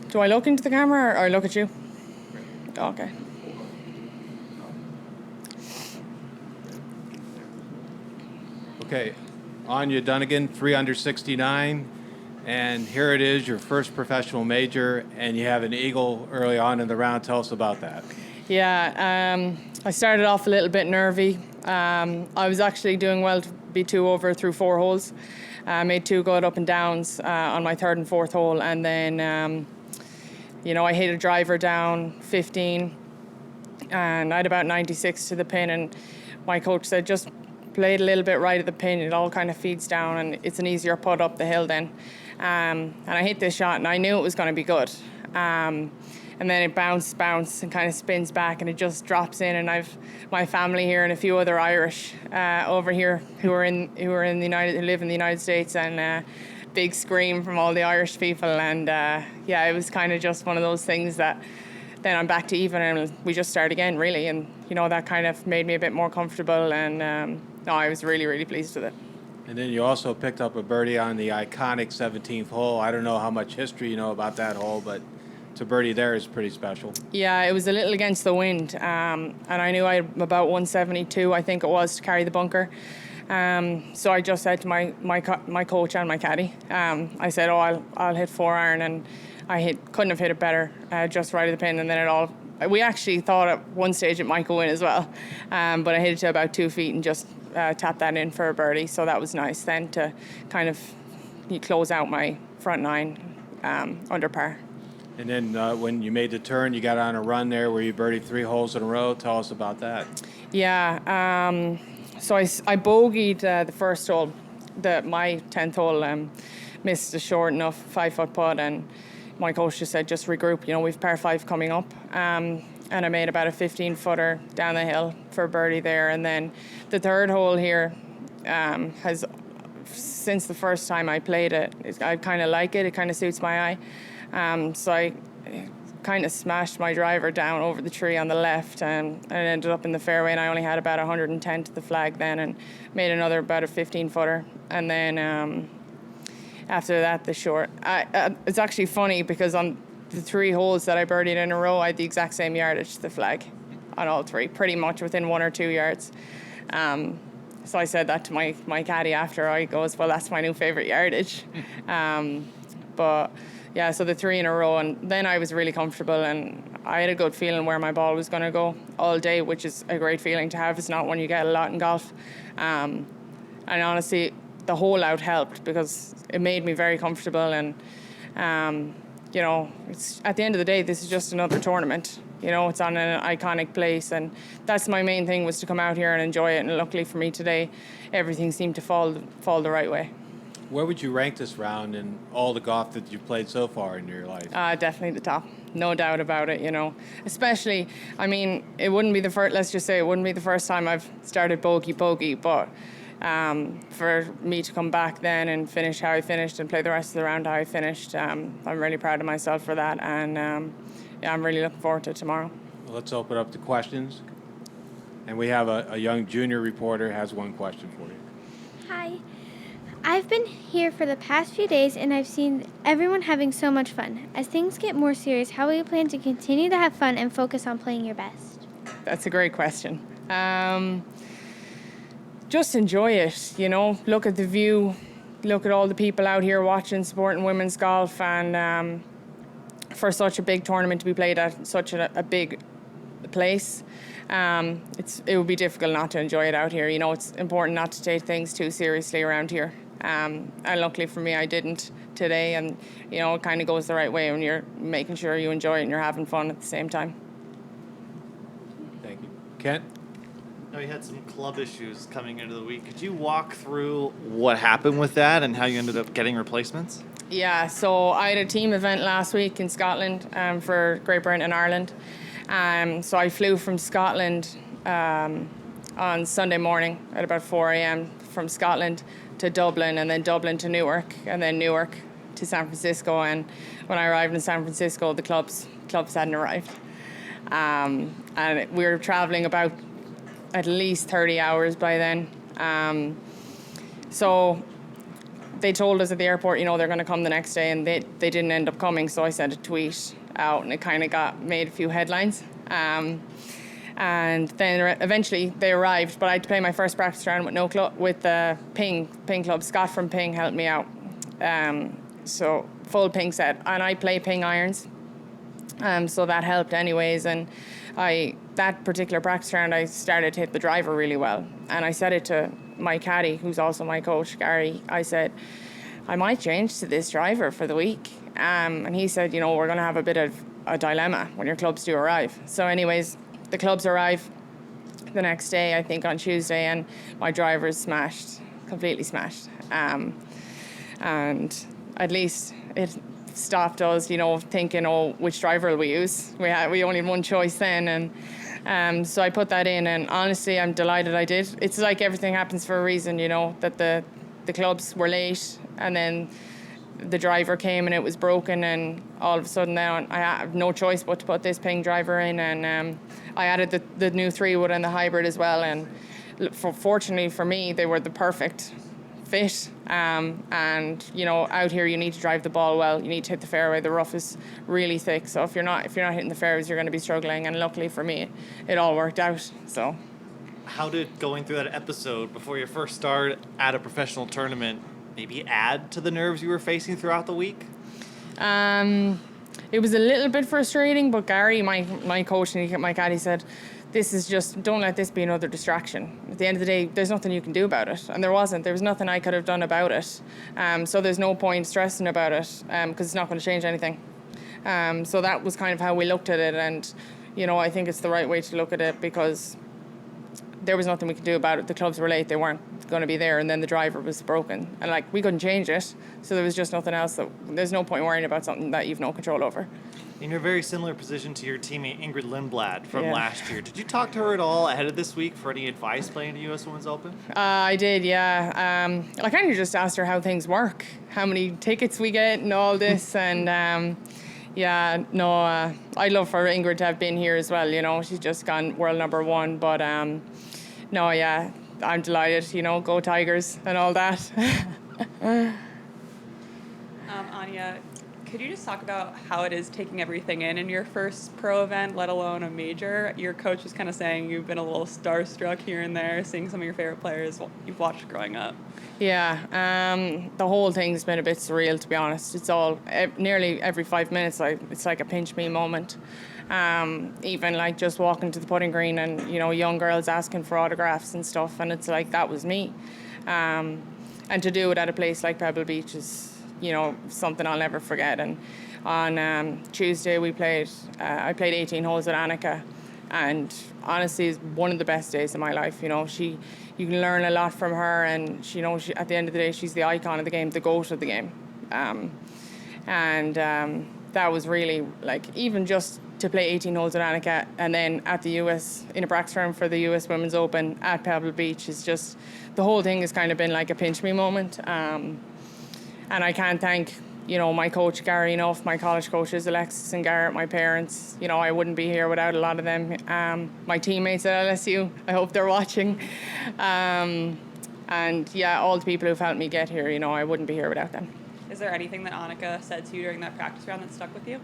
Do I look into the camera or look at you? Okay. Okay, Aine Donegan, 3 under 69, and here it is, your first professional major, and you have an eagle early on in the round. Tell us about that. Yeah, I started off a little bit nervy. I was actually doing well to be 2 over through 4 holes. Made 2 good up and downs on my 3rd and 4th hole, and then I hit a driver down 15, and I had about 96 to the pin, and my coach said just play it a little bit right at the pin. It all kind of feeds down, and it's an easier putt up the hill then. And I hit this shot, and I knew it was going to be good. And then it bounces and kind of spins back, and it just drops in. And I've my family here and a few other Irish over here who live in the United States, and big scream from all the Irish people. And it was kind of just one of those things that then I'm back to even, and we just start again really. And that kind of made me a bit more comfortable, and I was really, really pleased with it. And then you also picked up a birdie on the iconic 17th hole. I don't know how much history you know about that hole, but to birdie there is pretty special. Yeah, it was a little against the wind, and I knew I had about 172, I think it was, to carry the bunker. So I just said to my coach and my caddy, I said, I'll hit 4-iron, and couldn't have hit it better, just right at the pin, and then we actually thought at one stage it might go in as well, but I hit it to about 2 feet and just tapped that in for a birdie. So that was nice then to kind of close out my front 9 under par. And then when you made the turn, you got on a run there where you birdied 3 holes in a row. Tell us about that. Yeah, so I bogeyed the first hole. My 10th hole missed a short enough 5-foot putt, and my coach just said, just regroup. We've par 5 coming up. And I made about a 15-footer down the hill for a birdie there. And then the 3rd hole here has, since the first time I played it, I kind of like it. It kind of suits my eye. So I kind of smashed my driver down over the tree on the left, and it ended up in the fairway, and I only had about 110 to the flag then, and made another about a 15-footer. And then after that, the short. It's actually funny because on the 3 holes that I birdied in a row, I had the exact same yardage to the flag on all 3, pretty much within 1 or 2 yards. So I said that to my caddy after. I goes, well, that's my new favourite yardage. But yeah, so the 3 in a row, and then I was really comfortable, and I had a good feeling where my ball was going to go all day, which is a great feeling to have. It's not one you get a lot in golf. And honestly, the hole out helped because it made me very comfortable, and it's at the end of the day, this is just another tournament. It's on an iconic place, and that's my main thing, was to come out here and enjoy it. And luckily for me today, everything seemed to fall the right way. Where would you rank this round in all the golf that you've played so far in your life? Definitely the top, no doubt about it. Especially, it wouldn't be the first. Let's just say it wouldn't be the first time I've started bogey, but for me to come back then and finish how I finished and play the rest of the round how I finished, I'm really proud of myself for that, and I'm really looking forward to tomorrow. Well, let's open up to questions, and we have a young junior reporter has one question for you. Hi. I've been here for the past few days, and I've seen everyone having so much fun. As things get more serious, how will you plan to continue to have fun and focus on playing your best? That's a great question. Just enjoy it, look at the view, look at all the people out here watching, supporting women's golf, and for such a big tournament to be played at such a big place, it would be difficult not to enjoy it out here. It's important not to take things too seriously around here. And luckily for me, I didn't today, and it kind of goes the right way when you're making sure you enjoy it and you're having fun at the same time. Thank you. Kent? You had some club issues coming into the week. Could you walk through what happened with that and how you ended up getting replacements? Yeah, so I had a team event last week in Scotland for Great Britain and Ireland. So I flew from Scotland on Sunday morning at about 4 a.m. from Scotland to Dublin, and then Dublin to Newark, and then Newark to San Francisco. And when I arrived in San Francisco, the clubs hadn't arrived. And we were traveling about at least 30 hours by then. So they told us at the airport, they're going to come the next day, and they didn't end up coming. So I sent a tweet out, and it kind of made a few headlines. And then eventually they arrived, but I had to play my first practice round with the Ping Club. Scott from Ping helped me out. So full Ping set, and I play Ping irons. So that helped anyways, and that particular practice round I started to hit the driver really well, and I said it to my caddy, who's also my coach, Gary. I said, I might change to this driver for the week, and he said, we're going to have a bit of a dilemma when your clubs do arrive. So anyways, the clubs arrive the next day, I think on Tuesday, and my driver's smashed, completely smashed, and at least it stopped us, thinking, which driver will we use? We only had one choice then, and so I put that in, and honestly, I'm delighted I did. It's like everything happens for a reason, that the clubs were late, and then the driver came and it was broken, and all of a sudden now I have no choice but to put this Ping driver in, and I added the new 3-wood and the hybrid as well, and fortunately for me, they were the perfect fit, and out here you need to drive the ball well, you need to hit the fairway. The rough is really thick, so if you're not hitting the fairways, you're going to be struggling, and luckily for me it all worked out. So how did going through that episode before your first start at a professional tournament maybe add to the nerves you were facing throughout the week? It was a little bit frustrating, but Gary, my coach and my caddy, said, this is just, don't let this be another distraction. At the end of the day, there's nothing you can do about it. And there was nothing I could have done about it. So there's no point stressing about it, because it's not going to change anything. So that was kind of how we looked at it. And, I think it's the right way to look at it, because there was nothing we could do about it. The clubs were late, they weren't going to be there, and then the driver was broken. And we couldn't change it. So there was just nothing else. There's no point worrying about something that you've no control over. In your very similar position to your teammate Ingrid Lindblad from last year, did you talk to her at all ahead of this week for any advice playing the U.S. Women's Open? I did, yeah. I kind of just asked her how things work, how many tickets we get and all this. And I'd love for Ingrid to have been here as well. She's just gone world number 1. But I'm delighted, go Tigers and all that. Anya, could you just talk about how it is taking everything in your first pro event, let alone a major? Your coach was kind of saying you've been a little starstruck here and there, seeing some of your favorite players you've watched growing up. Yeah, the whole thing's been a bit surreal, to be honest. It's all, nearly every 5 minutes, it's like a pinch me moment. Even just walking to the putting green and, young girls asking for autographs and stuff, and it's like, that was me. And to do it at a place like Pebble Beach is, something I'll never forget. And on Tuesday I played 18 holes at Annika, and honestly it's one of the best days of my life. You can learn a lot from her, and she at the end of the day, she's the icon of the game, the GOAT of the game. That was really, even just to play 18 holes at Annika, and then at the US, in a practice round for the US Women's Open at Pebble Beach, is just, the whole thing has kind of been like a pinch me moment. And I can't thank, my coach Gary enough, my college coaches Alexis and Garrett, my parents. I wouldn't be here without a lot of them. My teammates at LSU, I hope they're watching. And all the people who've helped me get here, I wouldn't be here without them. Is there anything that Annika said to you during that practice round that stuck with you?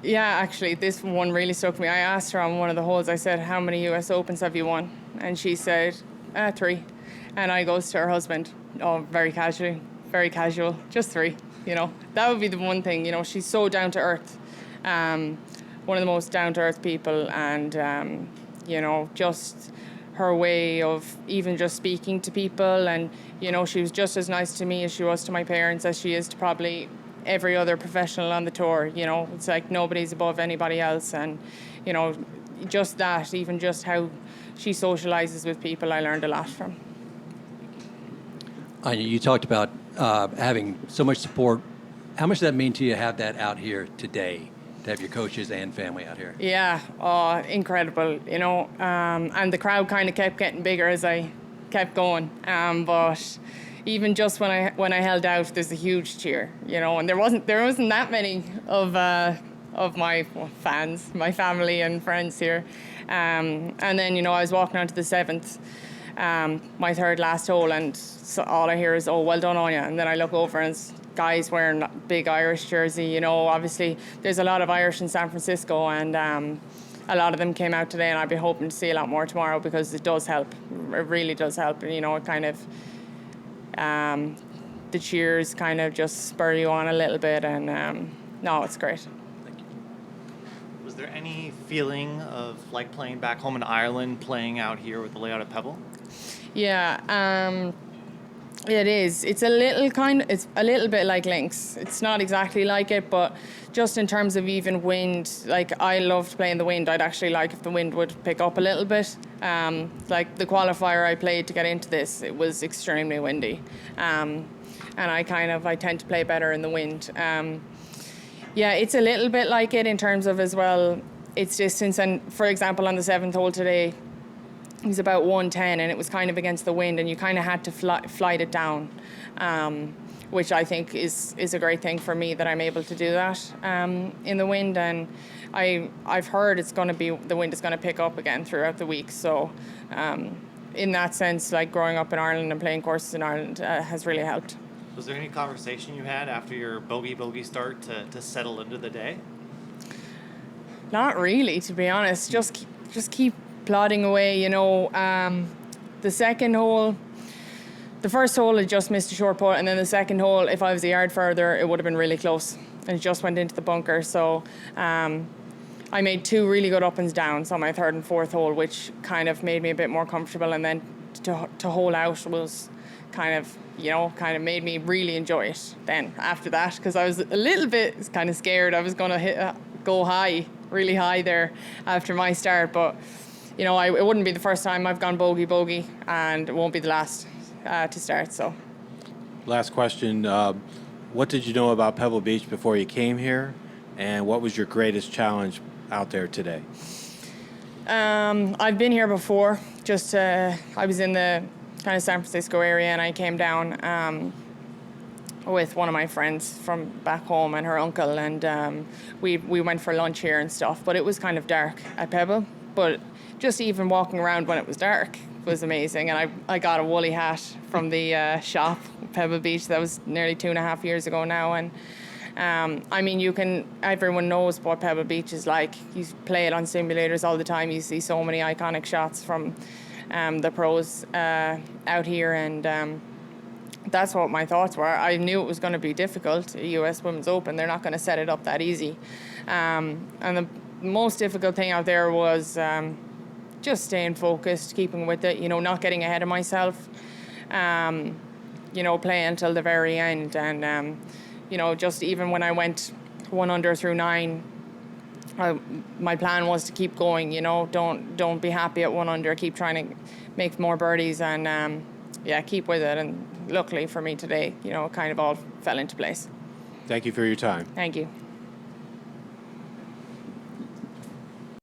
Yeah, actually, this one really stuck with me. I asked her on one of the holes, I said, how many US Opens have you won? And she said, 3. And I goes to her husband, very casual, just 3, That would be the one thing, she's so down to earth. One of the most down to earth people, and, just her way of even just speaking to people, and, she was just as nice to me as she was to my parents, as she is to probably every other professional on the tour. It's like nobody's above anybody else, and, just that, even just how she socializes with people, I learned a lot from. Anya, you talked about having so much support. How much does that mean to you to have that out here today, to have your coaches and family out here? Yeah, incredible, and the crowd kind of kept getting bigger as I kept going. But even just when I held out, there's a huge cheer, and there wasn't that many of my fans, my family and friends here. And then, I was walking on to the 7th, my third last hole, and so all I hear is, "Oh, well done, Anya." And then I look over and it's guys wearing big Irish jersey. You know, obviously there's a lot of Irish in San Francisco, and a lot of them came out today, and I'd be hoping to see a lot more tomorrow because it does help. It really does help. You know, it kind of the cheers kind of just spur you on a little bit, and no, it's great. Was there any feeling of like playing back home in Ireland, playing out here with the layout at Pebble? Yeah, it is. It's a little bit like links. It's not exactly like it, but just in terms of even wind, like I loved playing the wind. I'd actually like if the wind would pick up a little bit. Like the qualifier I played to get into this, it was extremely windy. And I tend to play better in the wind. Yeah, it's a little bit like it in terms of as well its distance. And for example, on the 7th hole today, it was about 110 and it was kind of against the wind and you kind of had to flight it down, which I think is a great thing for me that I'm able to do that in the wind. And I've heard the wind is going to pick up again throughout the week. So in that sense, like growing up in Ireland and playing courses in Ireland has really helped. Was there any conversation you had after your bogey start to settle into the day? Not really, to be honest. Just keep plodding away, you know. The second hole, the first hole I just missed a short putt, and then the second hole, if I was a yard further, it would have been really close. And it just went into the bunker. So I made 2 really good up and downs on my third and fourth hole, which kind of made me a bit more comfortable. And then to hole out was kind of made me really enjoy it then after that, because I was a little bit kind of scared I was going to go really high there after my start. But, you know, it wouldn't be the first time I've gone bogey, and it won't be the last to start. So, Last question. What did you know about Pebble Beach before you came here? And what was your greatest challenge out there today? I've been here before. I was in the kind of San Francisco area, and I came down with one of my friends from back home and her uncle, and we went for lunch here and stuff. But it was kind of dark at Pebble. But just even walking around when it was dark was amazing. And I got a woolly hat from the shop, Pebble Beach. That was nearly 2.5 years ago now. And I mean, everyone knows what Pebble Beach is like. You play it on simulators all the time. You see so many iconic shots from the pros out here, and that's what my thoughts were. I knew it was going to be difficult. US Women's Open, they're not going to set it up that easy. And the most difficult thing out there was just staying focused, keeping with it, you know, not getting ahead of myself, you know, playing until the very end. And, you know, just even when I went 1 under through 9, my plan was to keep going, you know, don't be happy at 1 under, keep trying to make more birdies and, keep with it. And luckily for me today, you know, it kind of all fell into place. Thank you for your time. Thank you.